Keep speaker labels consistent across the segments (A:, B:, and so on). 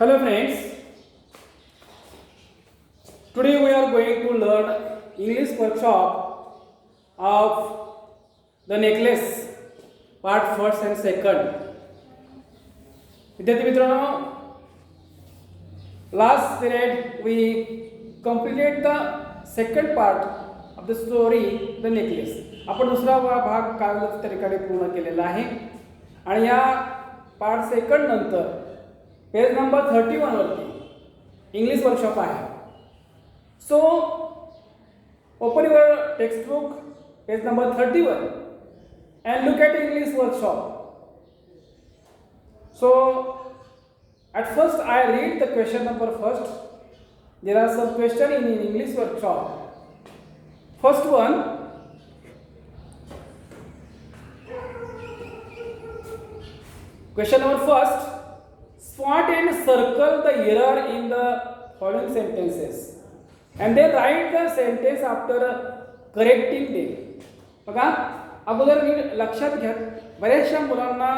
A: Hello friends, today we are going to learn English workshop of the necklace part first and second. विद्यार्थी मित्रांनो, last period we completed the second part of the story the necklace. आपण दुसरा भाग कागदाच्या तरीकाने पूर्ण केलेला आहे आणि या पार्ट सेकंड नंतर पेज नंबर 31 वरती इंग्लिश वर्कशॉप आहे. So open your text book page number 31 and look at English workshop. So at first I read the question number first. There are some questions in English workshop. First one, question number first, spot and circle the error in the following sentences and then write the sentence after correcting them. बघा, अगोदर लक्षात घ्या, बऱ्याचशा मुलांना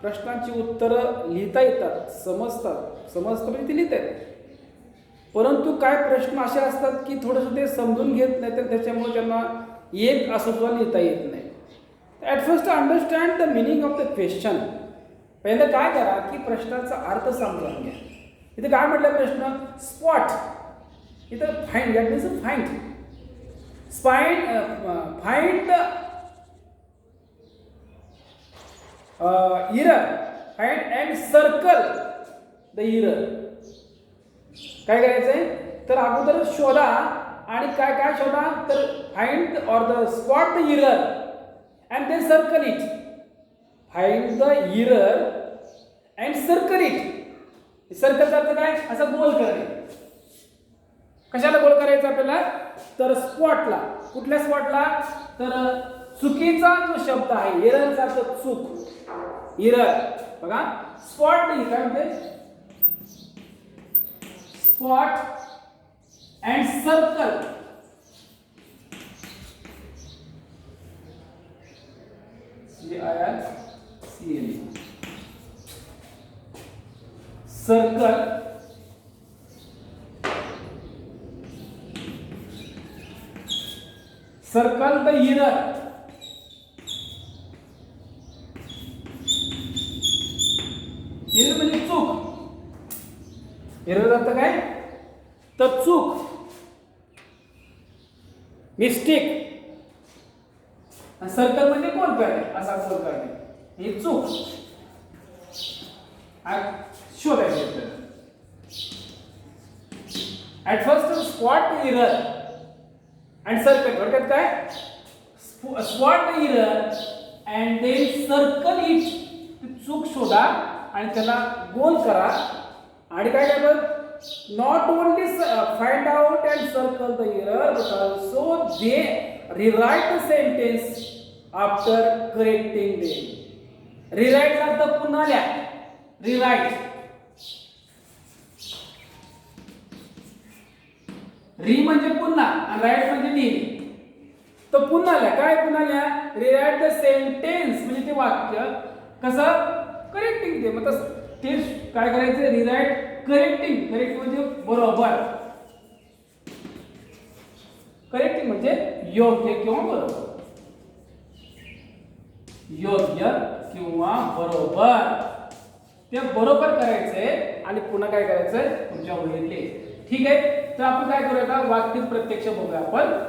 A: प्रश्नांची उत्तरं लिहिता येतात, समजतं म्हणजे ते लिहितात, परंतु काय प्रश्न असे असतात की थोडंसं ते समजून घेत नाही, तर त्याच्यामुळे त्यांना एक असं सुद्धा लिहिता येत नाही. At first understand the meaning of the question. पहिलं काय करा की प्रश्नाचा अर्थ समजून घ्या. इथे काय म्हटलं प्रश्न? स्पॉट. इथं find, that means find. Find error, find and circle the error. काय करायचंय तर अगोदर शोधा आणि काय शोधा तर फाइंड और the spot the error and then circle it. Find the error and circle it. सर्कलचा अर्थ काय? असं गोल करणे. कशाला गोल करायचं आपल्याला तर स्पॉटला. कुठल्या स्पॉटला तर चुकीचा जो शब्द आहे एररचा अर्थ चूक, एरर. बघा स्पॉट नाही काय म्हणते spot and circle. Circle circle the error. Error म्हणजे चूक. एरर अर्थ काय तर चूक, मिस्टेक. सर्कल म्हणजे गोल करणे, असा गोल करणे, ही चूक शोधायची. At first spot error and circle. थोडक्यात काय spot error and then circle it. चूक शोधा आणि त्याला गोल करा. आणि काय करायचं not only find out and circle the error but also they rewrite the sentence after correcting them. Rewrite अर्थ पुन्हा लिहा. रिराइट, री म्हणजे पुन्हा आणि राईट म्हणजे लिहिणे. तर पुन्हा लिहा. काय पुन्हा लिहा? रिराइट द सेंटेन्स म्हणजे ते वाक्य कसं करेक्टिंग ते. मग ते काय करायचं रिराइट करेक्टिंग. करेक्ट म्हणजे बरोबर. करेक्टिंग म्हणजे योग्य किंवा बरोबर. योग्य किंवा बरोबर ते बरोबर करायचंय आणि पुन्हा काय करायचंय तुमच्या वहीतले. ठीक आहे, तर आपण काय करूया आता वाक्य प्रत्यक्ष बघूया आपण.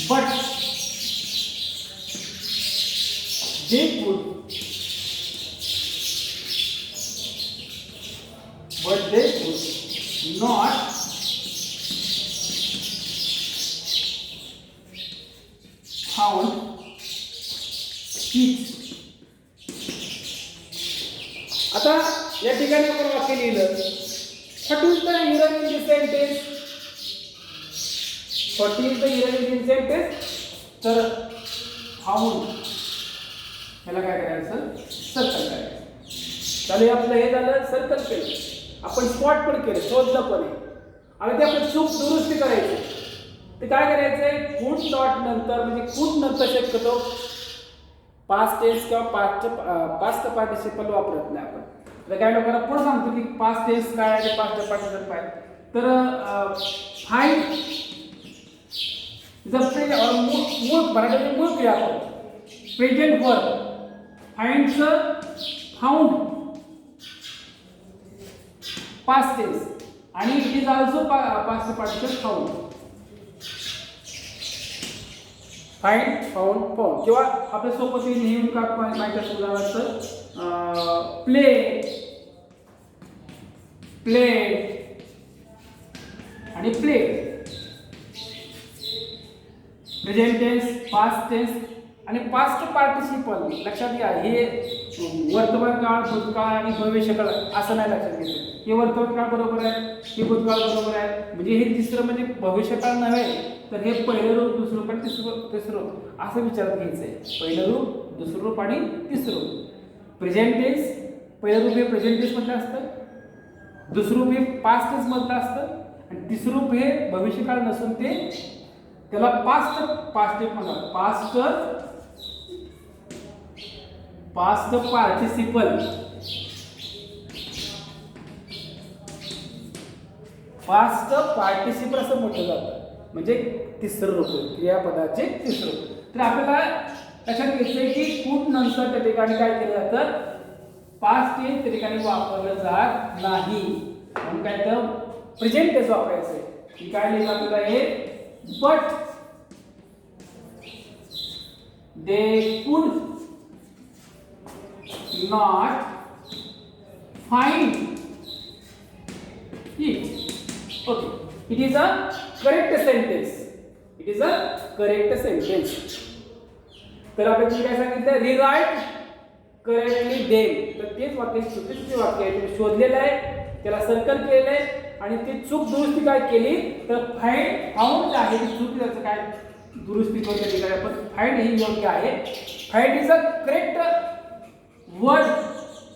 A: But they could not found it. आता या ठिकाणी आपण वाक्य लिहिलं. What is the error in this sentence? What is the error in this sentence? तर found याला काय करायचं सर्कल करायचं. चालेल, आपलं हे झालं सर्कल केलं, आपण स्पॉट पण केलं, शोधलं पण आहे आणि ते आपण चूक दुरुस्ती करायची. तर काय करायचंय, कुड नॉट नंतर म्हणजे कुड नंतर शक्यतो पास्ट टेन्स किंवा पास्ट पार्टिसिपल वापरत नाही आपण. तर काय लोकांना पुढे सांगतो की पास्ट टेन्स काय आहे, पास्ट पार्टिसिपल काय. तर फाइंड मूळ मराठीमध्ये मूळ क्रियापद प्रेझेंट वर्ब फाइंडचं फाउंड पास्ट टेन्स आणि it is also past participle found. Find found found किंवा आपल्या सोबत नेहमी का माहिती असतं उदाहरणार्थ प्ले प्ले आणि play. Present tense, past tense आणि पास्ट पार्टिसिपल लक्षात घ्या. हे वर्तमान काळ, भूतकाळ आणि भविष्यकाळ असं नाही लक्षात घ्यायचं. हे वर्तमान काळ बरोबर आहे, हे भूतकाळ बरोबर आहे. म्हणजे हे तिसरं म्हणजे भविष्यकाळ नव्हे, तर हे पहिलं रूप, दुसरं रूप आणि तिसरं रूप असं विचारात घ्यायचं आहे. पहिलं रूप, दुसरं रूप आणि तिसरं रूप. प्रेझेंट टेन्स पहिलं रूप हे प्रेझेंट टेन्स मधलं असतं, दुसरं रूप हे पास्ट टेन्स मधलं असतं आणि तिसरं रूप हे भविष्यकाळ नसून ते त्याला पास्ट टेन्स म्हणतात. पास्ट पार्टिसिपल असं म्हटलं जातं. म्हणजे तिसरं रूप क्रियापदाचे तिसरं रूप. तर आपल्याला लक्षात घ्यायचंय की कुड नंतर त्या ठिकाणी काय केलं जातं, पास्ट टेन्स त्या ठिकाणी वापरलं जात नाही. म्हणून काय तर प्रेझेंट टेन्स वापरायचंय. की काय लिहिलं आपल्याला हे, but they could not find it. Okay, it is a correct sentence. It is a correct sentence. तर आपण काय सांगितलं, रिराइट करेक्टली देम. तर तेच वाक्य चुकीचे वाक्य आहे, तुम्ही शोधलेलं आहे, त्याला सर्कल केलेलं आहे आणि ती चूक दुरुस्ती काय केली, तर फाउंड आहे ती चूक, त्याचं काय दुरुस्ती करून त्या ठिकाणी आपण फाइंड ही योग्य आहे. Find is a correct word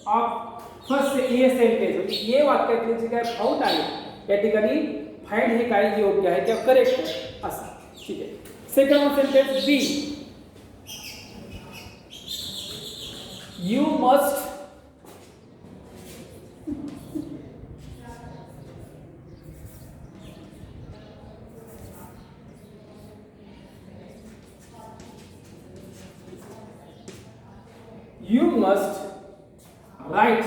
A: of first A sentence. A वाक्यातले जे काय फाउंड आहे त्या ठिकाणी फाइंड हे काय योग्य आहे किंवा करेक्ट आहे असं. ठीक आहे. Second sentence B, you must write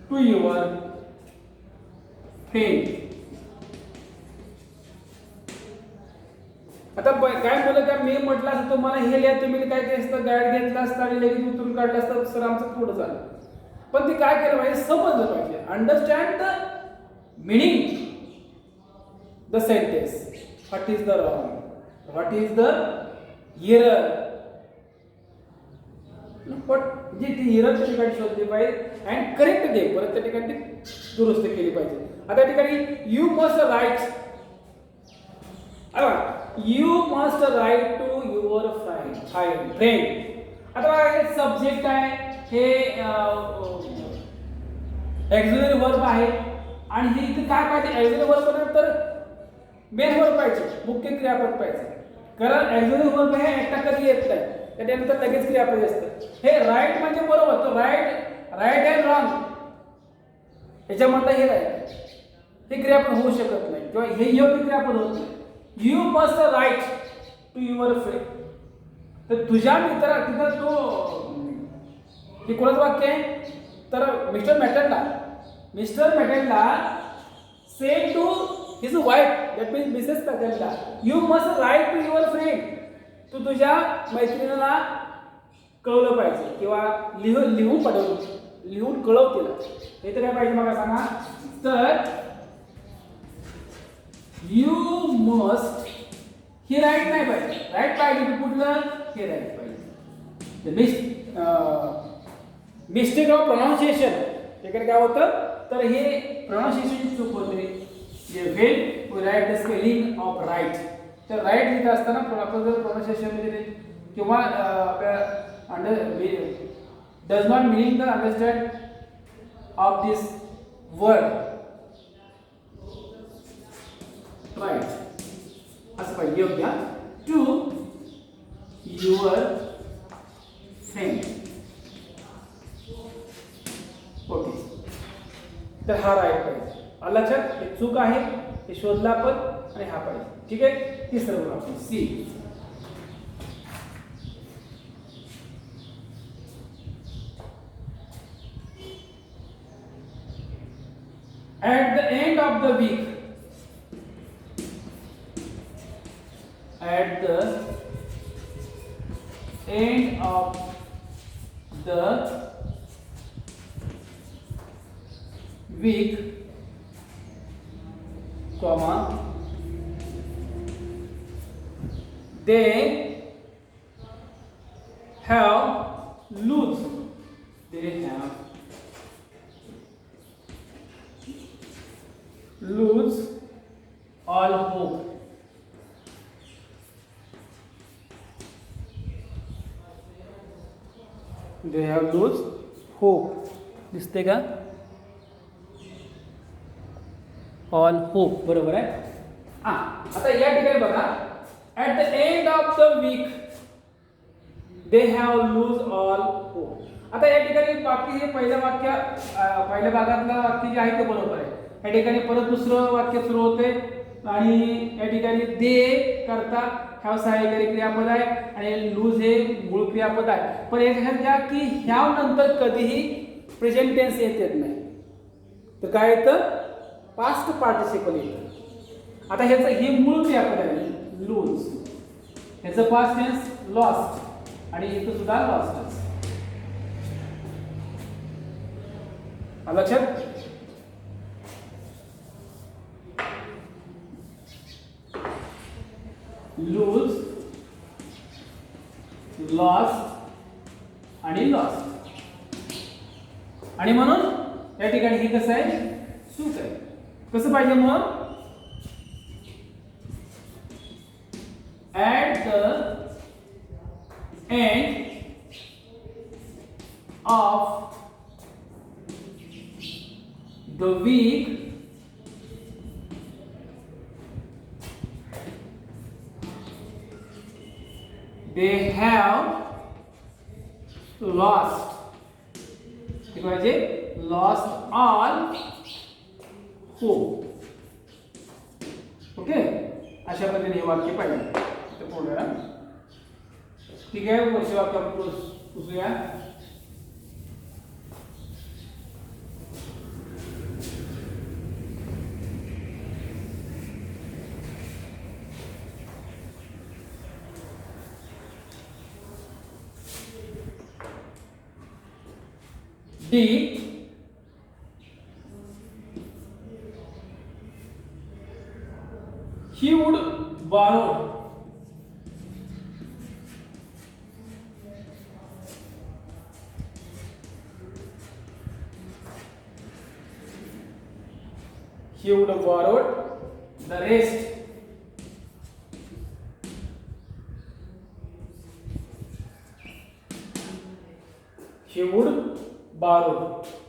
A: to your friend. आता काय बोलत का, मी म्हटलं असतं तुम्हाला हे लिहा, तुम्ही काय केलं असतं, गाईड घेतला असता आणि लगेच उतरून काढलं असतं, सर आमचं थोडं झालं. पण ते काय केलं पाहिजे, समजलं पाहिजे. Understand the meaning the sentence. What is the wrong, what is the error, जे ती एरर त्या ठिकाणी शोधली पाहिजे अँड करेक्ट दे, परत त्या ठिकाणी दुरुस्त केली पाहिजे. आता त्या ठिकाणी you must write, you must write to your friend. आता हे सब्जेक्ट आहे, हे एक्झिलरी वर्ब आहे आणि हे इथे काय पाहिजे, एक्झिलरी वर्ब नंतर मेन वर्ब पाहिजे, मुख्य क्रियापद पाहिजे. कारण एक्झिलरी वर्ब हे एकटा कधी येत नाही, त्याच्यानंतर लगेच क्रियापद असतं. हे राईट म्हणजे बरोबर, तर राईट अँड रॉंग याच्यामधलं हे राईट, हे क्रियापद होऊ शकत नाही किंवा हे योग्य क्रियापद होत नाही. You must write to your friend. तर तुझ्या मित्रा, तिथं तो हे कोणाचं वाक्य आहे, तर मिस्टर मॅटेनला said to his wife, that means Mrs मॅटेनला, you must write to your friend. तू तुझ्या मैत्रिणीला कळवलं पाहिजे किंवा लिहून कळव तिला. हे तर काय पाहिजे मला सांगा, तर यू मस्ट, हे राईट नाही पाहिजे, राईट पाहिजे कुठलं, हे राईट पाहिजे. मिस्टेक ऑफ प्रोनाउन्सिएशन इकडे काय होतं, तर हे प्रोनाउन्सिएशनची चूक होते. When we write the spelling of write, तर राईट लिहित असताना आपण जर प्रोनाउन्सिएशन मध्ये किंवा आपल्या does not meaning the understand of this word. Right. असं पाहिजे योग्य. To your friend. ओके. तर हा राईट पाहिजे. आलं लक्षात? हे चूक आहे, हे शोधला आपण आणि हा पाहिजे. ठीक आहे. तिसरं बघा आपण C. At the end of the week, at the end of the week, comma, they have lose all hope. They have lose hope. दिसते का? All hope. बरोबर आहे. आता या ठिकाणी बघा, at the end of the week they have lose all hope. आता या ठिकाणी बाकी हे पहिल्या भागातलं वाक्य जे आहे ते बरोबर आहे. या ठिकाणी परत दुसरं वाक्य सुरू होते आणि या ठिकाणी दे करता हॅव सहाय्यकारी क्रियापद आहे आणि लूज हे मूळ क्रियापद आहे. पण याच्यात घ्या की ह्याव नंतर कधीही प्रेझेंट टेन्स येत नाही, तर काय येतं? पास्ट पार्टिसिपल येतं. आता ह्याचं हे मूळ क्रियापद आहे लूज, ह्याचं पास्ट टेन्स लॉस्ट आणि इथं सुद्धा लॉस्टच. लक्षात? लूज, लॉस्ट आणि लॉस्ट. आणि म्हणून या ठिकाणी हे कसं आहे? चूक आहे. कसं पाहिजे मग? At the end of the week they have lost. म्हणजे lost all hope. ओके, अशा पद्धतीने हे वाक्य पाहिजे. तर पुढे ठीक आहे. पुढचे वाक्य आपण पुसूया. D. He would borrow. He would have borrowed the rest. He would borrow.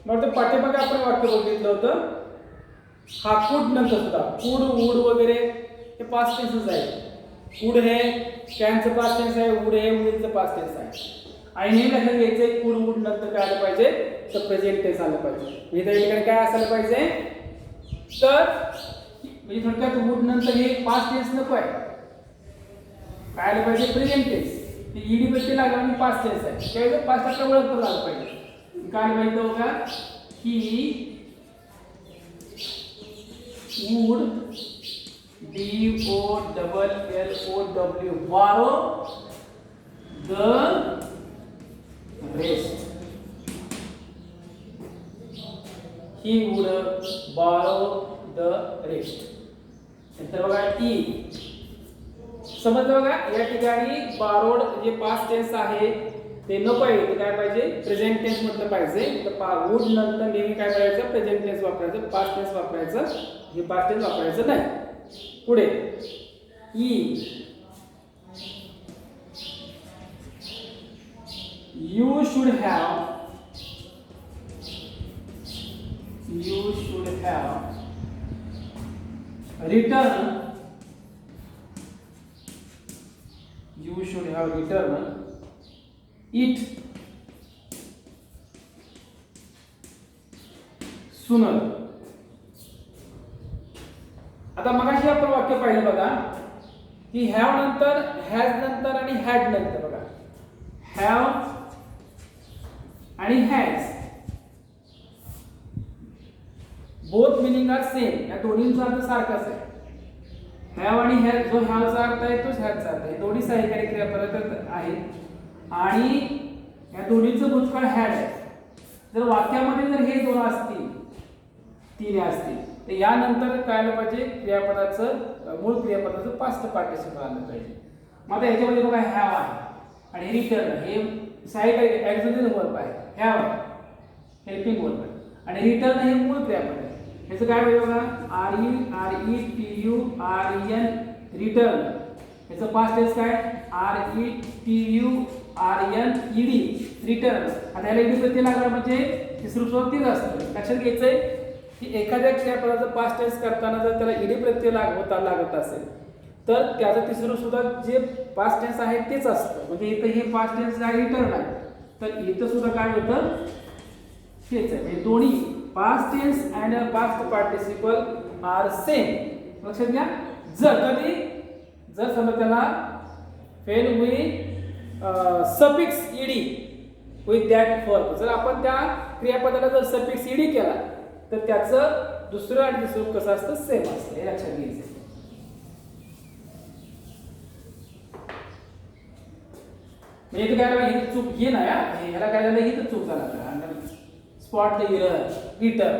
A: मग ते पाठीमागे आपण वाक्य बघितलं होतं. हा कुड नंतर सुद्धा कुड वूड वगैरे हे पास्ट टेन्सच आहे. कुड हे कॅनचं पास्ट टेन्स आहे, वूड हे विलचं पास्ट टेन्स आहे. आणि हे लक्षात घ्यायचंय कुड वूड नंतर काय आलं पाहिजे? तर प्रेझेंट टेन्स आलं पाहिजे. म्हणजे त्या ठिकाणी काय असायला पाहिजे? तर म्हणजे थोडक्यात वूड नंतर हे पास्ट टेन्स नको आहे. काय आलं पाहिजे? Present tense. ईडी पेक्षा लागला आणि पास्ट टेन्स आहे. त्यावेळेस पास्ट आपल्या ओळखता झालं पाहिजे. काय माहिती होगा? He would BOLLOW borrow the rest. He would borrow the rest. नंतर बघा E. समजलं बघा? या ठिकाणी borrowed जे पास्ट टेन्स आहे ते नको आहे. तर काय पाहिजे? प्रेझेंट टेन्स म्हटलं पाहिजे. तर वूड नंतर नेहमी काय करायचं? प्रेझेंट टेन्स वापरायचं, पास्ट टेन्स वापरायचं, हे पास्ट टेन्स वापरायचं नाही. पुढे E. You should have you should have returned it sooner. आता मगाशी आपण वाक्य पाहिलं बघा की हॅव नंतर, हॅज नंतर आणि हॅड नंतर. बघा हॅव आणि has both meaning are same. या दोन्हींचा अर्थ सारखाच आहे. हॅव आणि हॅज, जो हॅवचा अर्थ आहे तोच हॅजचा अर्थ आहे. दोन्ही सहाय्यकारी क्रियापद आहेत आणि या दोन्हीचं भूतकाळ हॅड आहे. जर वाक्यामध्ये जर हे दोन असतील, तीन असतील, तर यानंतर काय आलं पाहिजे, क्रियापदाचं मूळ क्रियापदाचं पास्ट पार्टिसिपल आलं पाहिजे. मग आता याच्यामध्ये बघा हॅव आहे आणि रिटर्न हे सहाय्यकारी ॲक्झिलरी वर्ब आहे. हॅव हेल्पिंग वर्ब आहे आणि रिटर्न हे मूळ क्रियापद आहे. ह्याचं काय होईल बघा, RETURN रिटर्न. ह्याचं पास्ट टेन्स काय, RETURNED रिटर्न. आता ह्याला ईडी प्रत्यय लागला म्हणजे तिसरं स्वरूप तेच असतं. लक्षात घ्यायचंय की एखाद्या क्रियापदाचं पास्ट टेन्स करताना जर त्याला ईडी प्रत्यय लागत असेल तर त्याचं तिसरं सुद्धा जे पास्ट टेन्स आहे तेच असतं. म्हणजे इथं हे पास्ट टेन्स आहे, रिटर्न आहे, तर इथं सुद्धा काय होतं, तेच आहे. म्हणजे दोन्ही past tense and past participle are same. लक्षात घ्या. जर समजा त्याला fail with suffix E D with that verb, जर आपण त्या क्रियापदाला जर सफिक्स ईडी केला तर त्याचं दुसरं आणि तिसरं कसं असतं, सेम असतं. हे लक्षात घ्यायचं. म्हणजे इथं काय झालं, ही चूक ही नाही, ह्याला काय झालं, ही तर चूक झाला. Spot the error, return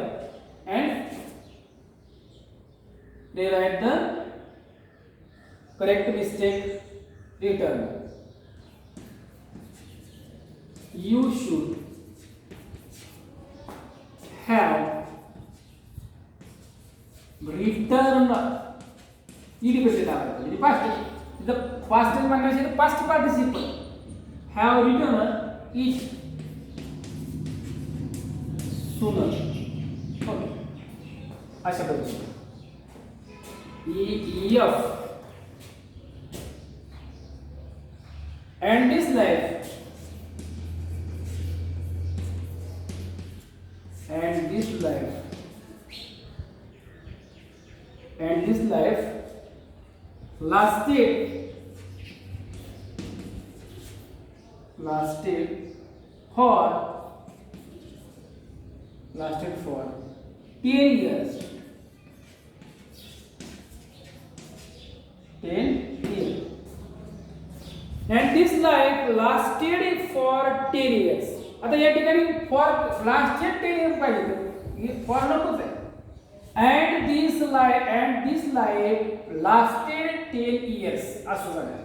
A: and rewrite the correct mistake, return. You should have returned. ED प्रत्यय लागला म्हणजे पास्ट. इथं पास्ट टेन्स म्हणण्याचे past participle have returned it sooner. Okay, अशा पद्धतीने EF and this life lasted for 10 years. 10 years. And this life lasted for 10 years. आता या ठिकाणी for lasted 10 years पाहिजे, हे for नकोच आहे. And this life lasted 10 years असं झालं.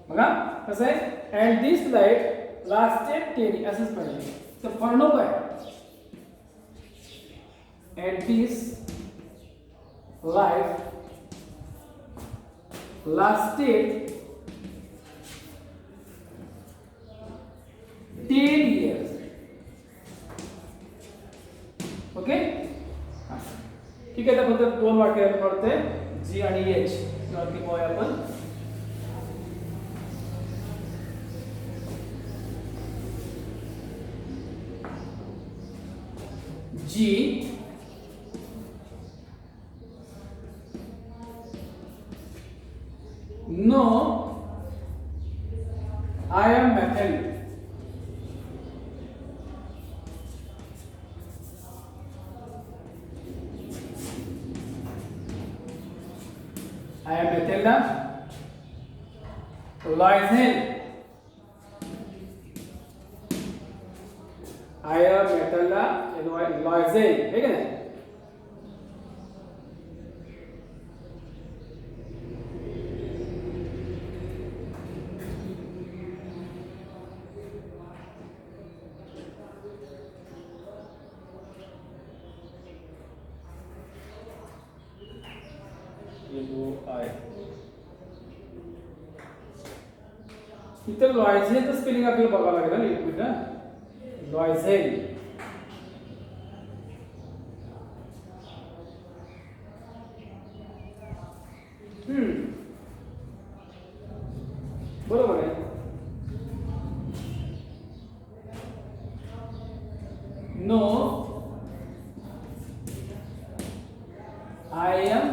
A: बघा कसं आहे, and this life lasted 10 years असंच पाहिजे. तर for नको आहे. And this life lasted 10 years. Okay, ठीक आहे. तर फक्त दोन वाक्य पडते, जी आणि एच वरती पाहूया आपण. जी No, I am Matthew. I am Matilda. Loisel. I am Matilda. Loisel. ठीक है ना? इतर लॉयझेलचं स्पेलिंग आपल्याला बघावं लागेल ना, एक minute. Loisel I am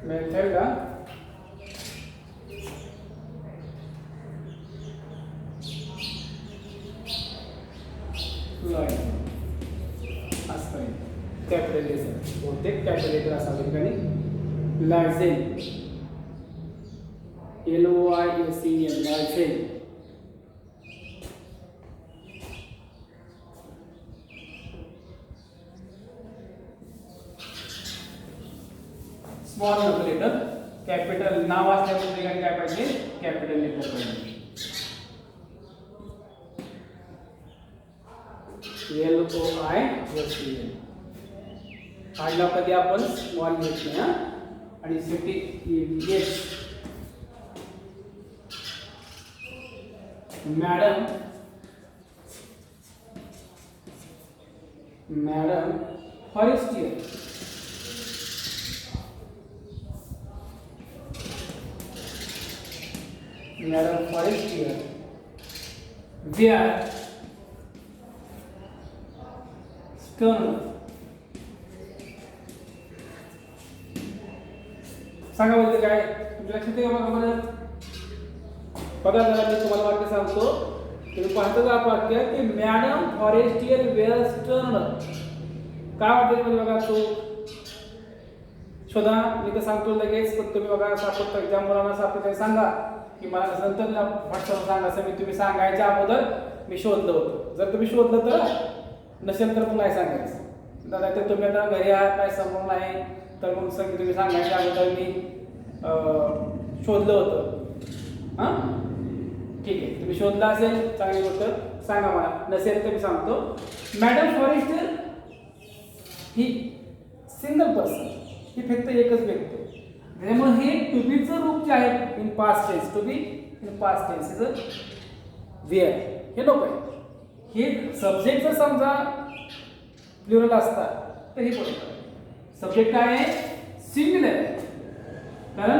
A: Mathilda. Lloyd. असपर्यंत कॅपिटल लेटर बहुतेक कॅपिटल लेटर असावे ठिकाणी Larsen LOISEN Larsen. Small letter capital नाव असल्यामुळे ठिकाणी काय पाहिजे कॅपिटल लेटर पाहिजे. LOISEN काढला कधी आपण स्मॉल घेतले ना आणि शेवटी yes. Madam Forestier were stern. सांगा बरं काय तुमच्या लक्षात आहे का बघा जरा मी तुम्हाला वाक्य सांगतो तुम्ही पाहतो का वाक्य की मॅडम फॉरेस्टियर वेअर स्टर्न. काय वाटतं म्हणजे बघा तो शोधा मी तर सांगतो लगेच पण तुम्ही बघा सापडता ज्या मुलांना सापडतं सांगा की मला नंतर व्हॉट्सअप सांगा असं मी तुम्ही सांगायच्या अगोदर मी शोधलं होतं. जर तुम्ही शोधलं तर नसेल तर मग नाही सांगायचं. नाहीतर तुम्ही आता घरी आहात काय समोर नाही तर मग सगळी तुम्ही सांगायच्या अगोदर मी शोधलं होतं. हां ठीक आहे तुम्ही शोधलं असेल चांगली गोष्ट सांगा मला नसेल तर मी सांगतो. मॅडम फॉरेस्टर ही सिंगल पर्सन ही फक्त एकच व्यक्ती त्याच्यामुळे हे टू बीचं रूप जे आहे in past tense to be in past tense is were हे नको आहे. हे सब्जेक्ट जर समजा प्लुरल असतात तर हे बरोबर सब्जेक्ट काय आहे सिंगल आहे कारण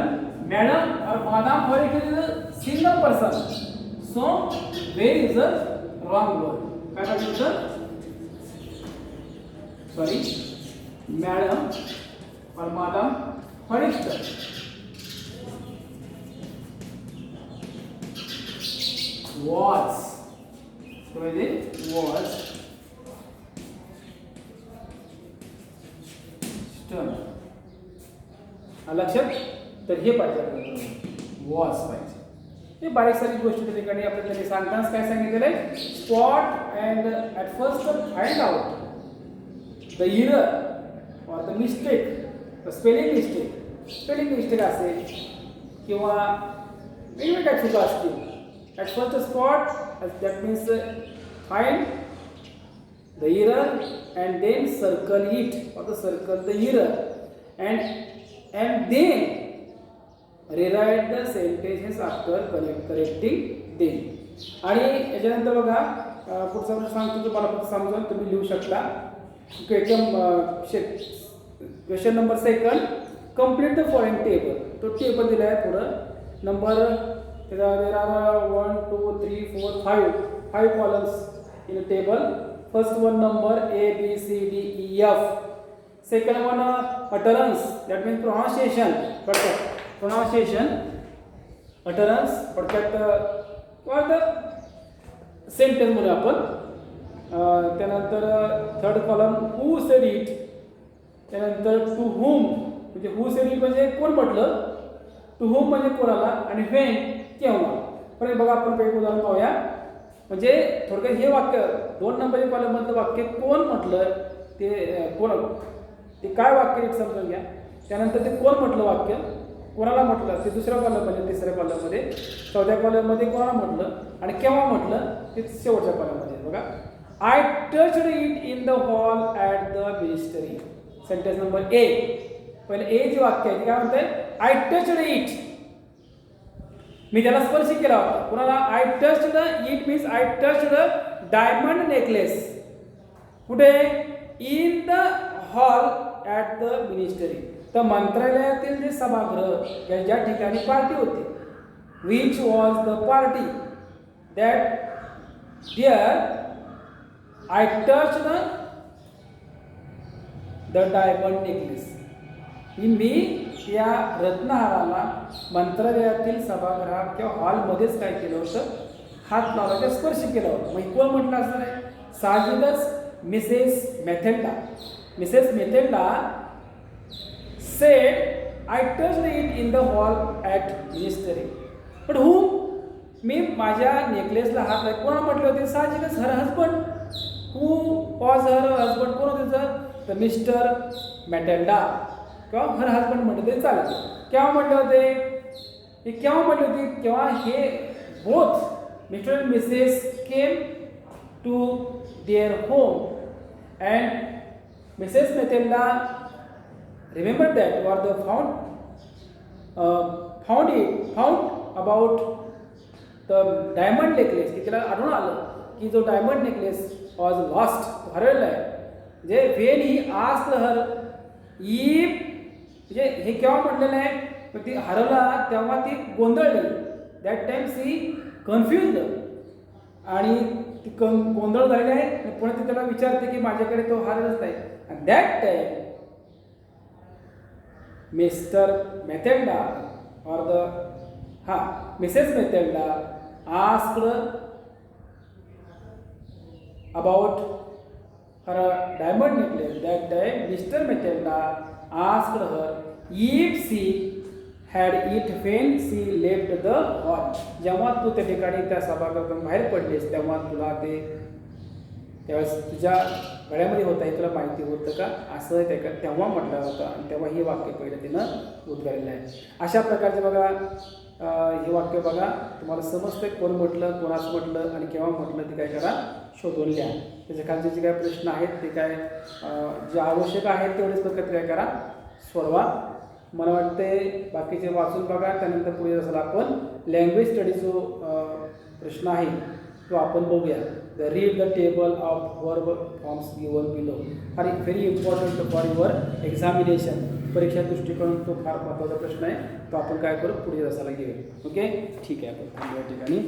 A: मॅडम और madame Forester is a single person so were is a wrong word. काय पाहिजे सॉरी मॅडम और मादाम फॉरेस्टर was stern. लक्षात तर हे पाहिजे वॉज पाहिजे. हे बारीक सारी गोष्टी त्या ठिकाणी आपल्याला त्यांनी सांगतानाच काय सांगितलेलं आहे spot and at first find out the error और the mistake the spelling mistake असेल किंवा वेगवेगळ्या चुका असतील. At first spot that means find the error and then circle it or the circle the error and then rewrite the sentences after correcting them. आणि याच्यानंतर बघा पुढचा प्रश्न सांगतो तुम्हाला फक्त समजून तुम्ही लिहू शकता. Question number 2 complete the following table. तो टेबल दिला आहे पुढं number there are 1 2 3 4 5 columns in a table. First one number A, B, C, D, E, F. Second one utterance, that means pronunciation. Utterance. what the sentence मध्ये आपण त्यानंतर third column who said it. त्यानंतर to whom म्हणजे who said it म्हणजे कोण म्हटलं to whom म्हणजे कोणाला आणि when केव्हा. पण बघा आपण पहिलं उदाहरण पाहूया. म्हणजे थोडक्यात हे वाक्य 2 नंबरच्या कॉलममधलं वाक्य कोण म्हटलं ते कोण ते काय वाक्य समजून घ्या. त्यानंतर ते कोण म्हटलं वाक्य कोणाला म्हटलं ते दुसऱ्या कॉलममध्ये तिसऱ्या कॉलममध्ये चौथ्या कॉलममध्ये कोणाला म्हटलं आणि केव्हा म्हटलं ते शेवटच्या कॉलममध्ये. बघा I touched it in the hall at the ministry. Sentence number A पहिले ए जे वाक्य आहे ते काय म्हणतंय आय टचड इट मी त्याला स्पर्श केला होता. कुणाला I touched it means I touched diamond necklace कुठे in the hall at the ministry. तर मंत्रालयातील जे सभागृह ज्या ठिकाणी पार्टी होती which was the party that there I touch the diamond necklace. मी या रत्नहाराला मंत्रालयातील सभागृहात किंवा हॉलमध्येच काय केलं होतं, हात लावला किंवा स्पर्श केला होता. मग कोण म्हटलं असं आहे, साहजिकच Mrs Mathilda said I touched it in the hall at ministry. पण मी माझ्या नेकलेसला हात लावला. कोणा म्हटलं होते, साहजिकच her husband. Who was her husband, कोण होते त्याचं, तर मिस्टर मॅटेल्डा किंवा हर हजबंड म्हटलं तरी चालेल. केव्हा म्हटले होते, हे केव्हा म्हटले होते, केव्हा हे both Mr and Mrs came to their home and Mrs Mathilda remember that where the found about the diamond necklace. की तिला आढळून आलं की जो डायमंड नेकलेस वॉज लॉस्ट, हरवलेला आहे. म्हणजे when he asked her if, म्हणजे हे केव्हा म्हटलेलं आहे, मग ती हरवला तेव्हा ती गोंधळली. दॅट टाइम सी कन्फ्युज, आणि ती गोंधळ झालेली आहे. आणि पुन्हा ती त्याला विचारते की माझ्याकडे तो हारच नाही. आणि दॅट टाइम मिस्टर मेथेल्डा और Mrs Mathilda asked about her diamond necklace. That time Mr. Matilda asked her if she had it when she left the hall. जेव्हा तू त्या ठिकाणी त्या सभागृहातून बाहेर पडलीस तेव्हा तुला ते त्यावेळेस तुझ्या गळ्यामध्ये होतं हे तुला माहिती होतं का, असं ते तेव्हा म्हटलं होतं. आणि तेव्हा हे वाक्य पहिलं तिनं उद्गारलेलं आहे. अशा प्रकारचे बघा हे वाक्य बघा तुम्हाला समजतं कोण म्हटलं, कोणाच म्हटलं आणि केव्हा म्हटलं, ते काय करा शोधून लिहा. त्याच्या खालचे जे काय प्रश्न आहेत ते काय जे आवश्यक आहेत तेवढेच फक्त काय करा सोडवा. मला वाटते बाकीचे वाचून बघा. त्यानंतर पुढे जसं आपण लँग्वेज स्टडी जो प्रश्न आहे तो आपण बघूया. The read the table of verb forms given below. फार very important for your examination. परीक्षा दृष्टिकोन तो फार महत्त्वाचा प्रश्न आहे. तो आपण काय करू पुढे जसाला घेऊया. ओके, ठीक आहे. आपण या ठिकाणी